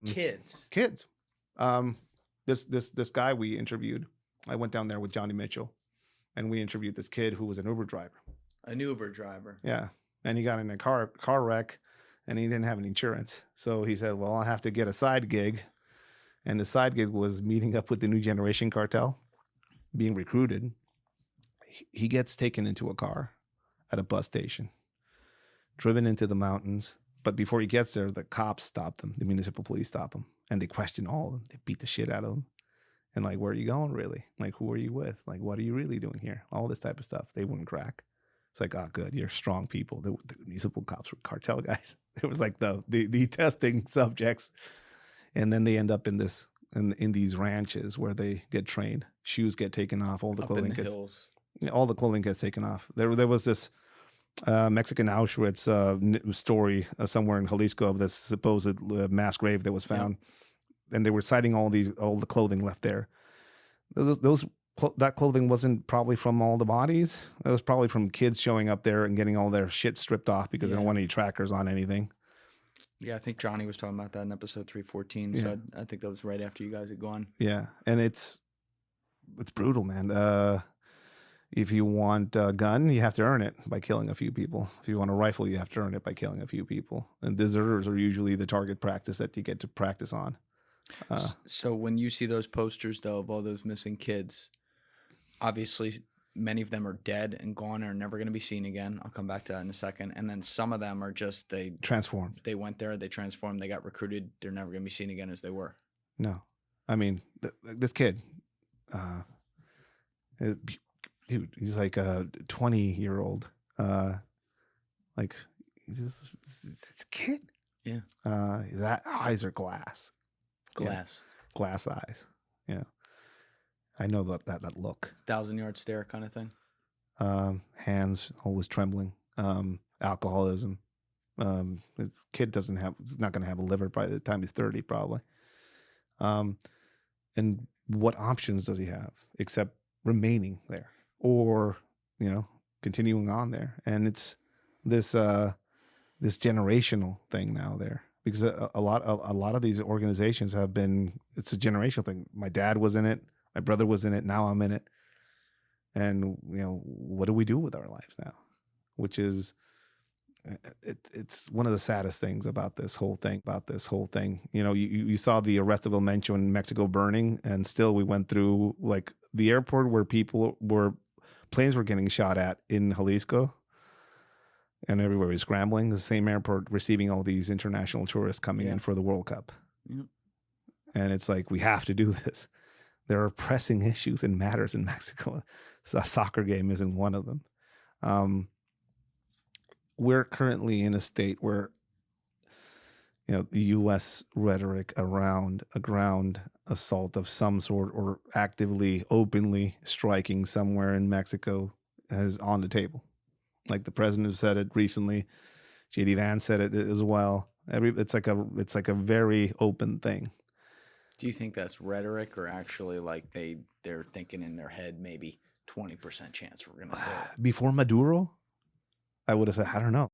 Kids. Kids. Um, this guy we interviewed, I went down there with Johnny Mitchell, and we interviewed this kid who was an Uber driver. An Uber driver. Yeah, and he got in a car wreck, and he didn't have any insurance. So he said, "Well, I'll have to get a side gig," and the side gig was meeting up with the New Generation Cartel, being recruited. He gets taken into a car at a bus station, driven into the mountains. But before he gets there, the cops stop them. The municipal police stop him, and they question all of them. They beat the shit out of him. And like, where are you going, really? Like, who are you with? Like, what are you really doing here? All this type of stuff. They wouldn't crack. It's like, oh, good, you're strong people. The municipal cops were cartel guys. It was like the testing subjects, and then they end up in this in these ranches where they get trained. Shoes get taken off. All the clothing gets all the clothing gets taken off. There was this Mexican Auschwitz story somewhere in Jalisco of this supposed mass grave that was found, and they were citing all the clothing left there. That clothing wasn't probably from all the bodies. That was probably from kids showing up there and getting all their shit stripped off because they don't want any trackers on anything. Yeah, I think Johnny was talking about that in episode 314. So I think that was right after you guys had gone. Yeah, and it's brutal, man. If you want a gun, you have to earn it by killing a few people. If you want a rifle, you have to earn it by killing a few people. And deserters are usually the target practice that you get to practice on. So when you see those posters, though, of all those missing kids, obviously many of them are dead and gone and are never going to be seen again. I'll come back to that in a second. And then some of them are just they transformed. They went there, they transformed, they got recruited. They're never going to be seen again as they were. No, I mean this kid, dude, he's like a 20-year-old. Like he's a kid. Yeah. His eyes are glass. Glass eyes. Yeah. I know that look. 1,000-yard stare kind of thing. Hands always trembling. Alcoholism. His kid he's not going to have a liver by the time he's 30, probably. And what options does he have except remaining there or, continuing on there? And it's this generational thing now there. Because a lot of these organizations it's a generational thing. My dad was in it. My brother was in it. Now I'm in it. And, what do we do with our lives now? Which is, it's one of the saddest things about this whole thing. You saw the Arrested Mencho in Mexico burning, and still we went through like the airport where planes were getting shot at in Jalisco. And everywhere was scrambling. The same airport receiving all these international tourists coming in for the World Cup. Yep. And it's like, we have to do this. There are pressing issues and matters in Mexico. So a soccer game isn't one of them. We're currently in a state where, the U.S. rhetoric around a ground assault of some sort or actively, openly striking somewhere in Mexico is on the table. Like the president said it recently, J.D. Vance said it as well. It's like a very open thing. Do you think that's rhetoric or actually like they're thinking in their head maybe 20% chance we're gonna do it? Before Maduro, I would have said I don't know.